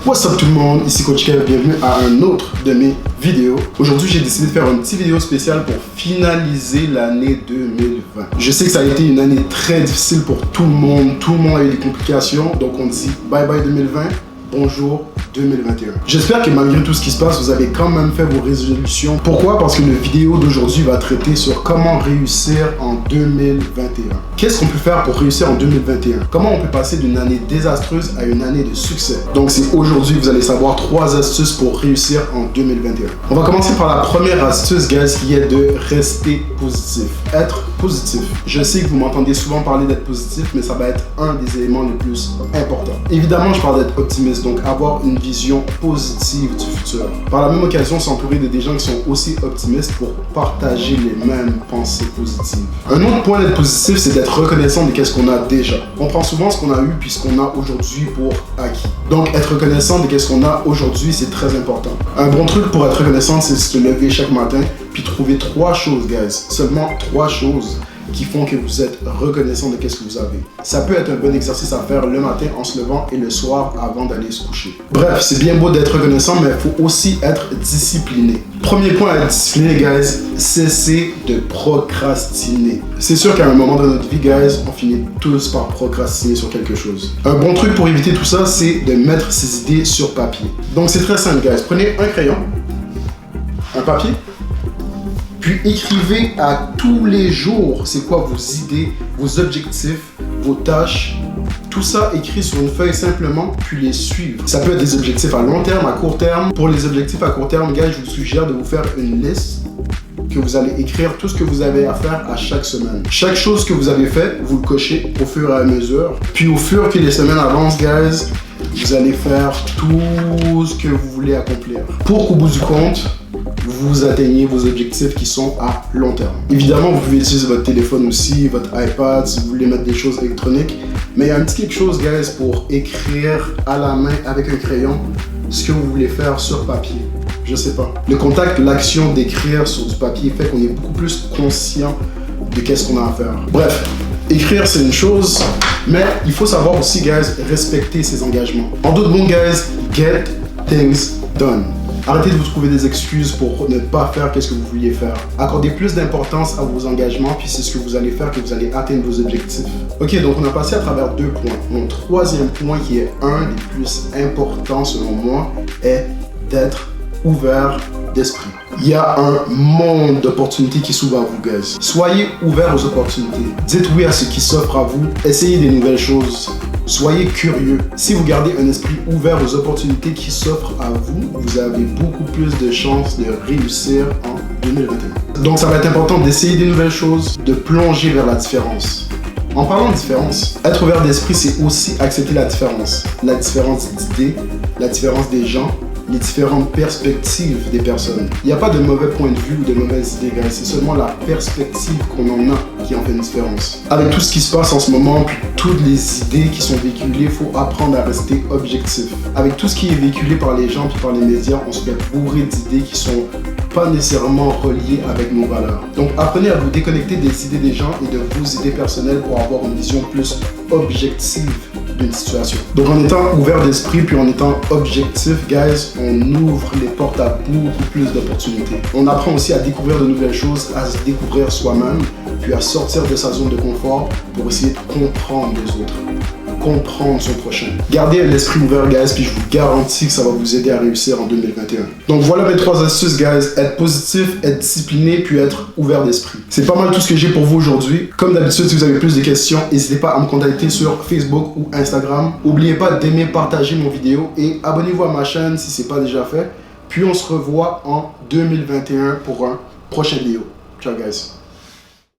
What's up tout le monde, ici Coach Kev, bienvenue à un autre de mes vidéos. Aujourd'hui j'ai décidé de faire une petite vidéo spéciale pour finaliser l'année 2020. Je sais que ça a été une année très difficile pour tout le monde a eu des complications, donc on dit bye bye 2020, bonjour 2021. J'espère que malgré tout ce qui se passe, vous avez quand même fait vos résolutions. Pourquoi? Parce que la vidéo d'aujourd'hui va traiter sur comment réussir en 2021. Qu'est-ce qu'on peut faire pour réussir en 2021? Comment on peut passer d'une année désastreuse à une année de succès? Donc c'est aujourd'hui que vous allez savoir 3 astuces pour réussir en 2021. On va commencer par la première astuce, guys, qui est de rester positif. Être positif. Je sais que vous m'entendez souvent parler d'être positif, mais ça va être un des éléments les plus importants. Évidemment, je parle d'être optimiste, donc avoir une vision positive du futur. Par la même occasion, s'entourer de des gens qui sont aussi optimistes pour partager les mêmes pensées positives. Un autre point d'être positif, c'est d'être reconnaissant de ce qu'on a déjà. On prend souvent ce qu'on a eu puis ce qu'on a aujourd'hui pour acquis. Donc, être reconnaissant de ce qu'on a aujourd'hui, c'est très important. Un bon truc pour être reconnaissant, c'est se lever chaque matin puis trouver 3 choses, guys. Seulement 3 choses qui font que vous êtes reconnaissant de ce que vous avez. Ça peut être un bon exercice à faire le matin en se levant et le soir avant d'aller se coucher. Bref, c'est bien beau d'être reconnaissant, mais il faut aussi être discipliné. Premier point à être discipliné, guys, cessez de procrastiner. C'est sûr qu'à un moment de notre vie, guys, on finit tous par procrastiner sur quelque chose. Un bon truc pour éviter tout ça, c'est de mettre ses idées sur papier. Donc c'est très simple, guys. Prenez un crayon, un papier, puis écrivez à tous les jours c'est quoi vos idées, vos objectifs, vos tâches. Tout ça écrit sur une feuille simplement, puis les suivre. Ça peut être des objectifs à long terme, à court terme. Pour les objectifs à court terme, gars, je vous suggère de vous faire une liste que vous allez écrire tout ce que vous avez à faire à chaque semaine. Chaque chose que vous avez fait, vous le cochez au fur et à mesure. Puis au fur que les semaines avancent, guys, vous allez faire tout ce que vous voulez accomplir. Pour qu'au bout du compte, vous atteignez vos objectifs qui sont à long terme. Évidemment, vous pouvez utiliser votre téléphone aussi, votre iPad, si vous voulez mettre des choses électroniques. Mais il y a un petit quelque chose, guys, pour écrire à la main avec un crayon ce que vous voulez faire sur papier. Je sais pas. Le contact, l'action d'écrire sur du papier fait qu'on est beaucoup plus conscient de qu'est-ce qu'on a à faire. Bref, écrire c'est une chose, mais il faut savoir aussi, guys, respecter ses engagements. En d'autres mots, guys, get things done. Arrêtez de vous trouver des excuses pour ne pas faire ce que vous vouliez faire. Accordez plus d'importance à vos engagements, puis c'est ce que vous allez faire que vous allez atteindre vos objectifs. Ok, donc on a passé à travers 2 points. Mon troisième point, qui est un des plus importants selon moi, est d'être ouvert d'esprit. Il y a un monde d'opportunités qui s'ouvre à vous, guys. Soyez ouverts aux opportunités. Dites oui à ce qui s'offre à vous. Essayez des nouvelles choses. Soyez curieux. Si vous gardez un esprit ouvert aux opportunités qui s'offrent à vous, vous avez beaucoup plus de chances de réussir en 2021. Donc ça va être important d'essayer des nouvelles choses, de plonger vers la différence. En parlant de différence, être ouvert d'esprit, c'est aussi accepter la différence. La différence d'idées, la différence des gens, les différentes perspectives des personnes. Il n'y a pas de mauvais point de vue ou de mauvaises idées, guys. C'est seulement la perspective qu'on en a qui en fait une différence. Avec tout ce qui se passe en ce moment, puis toutes les idées qui sont véhiculées, il faut apprendre à rester objectif. Avec tout ce qui est véhiculé par les gens puis par les médias, on se fait bourrer d'idées qui sont pas nécessairement reliées avec nos valeurs. Donc apprenez à vous déconnecter des idées des gens et de vos idées personnelles pour avoir une vision plus objective d'une situation. Donc en étant ouvert d'esprit puis en étant objectif, guys, on ouvre les portes à beaucoup plus d'opportunités. On apprend aussi à découvrir de nouvelles choses, à se découvrir soi-même, puis à sortir de sa zone de confort pour essayer de comprendre les autres, comprendre son prochain. Gardez l'esprit ouvert, guys, puis je vous garantis que ça va vous aider à réussir en 2021. Donc voilà mes 3 astuces, guys. Être positif, être discipliné, puis être ouvert d'esprit. C'est pas mal tout ce que j'ai pour vous aujourd'hui. Comme d'habitude, si vous avez plus de questions, n'hésitez pas à me contacter sur Facebook ou Instagram. N'oubliez pas d'aimer, partager mon vidéo et abonnez-vous à ma chaîne si c'est pas déjà fait. Puis on se revoit en 2021 pour un prochain vidéo. Ciao, guys.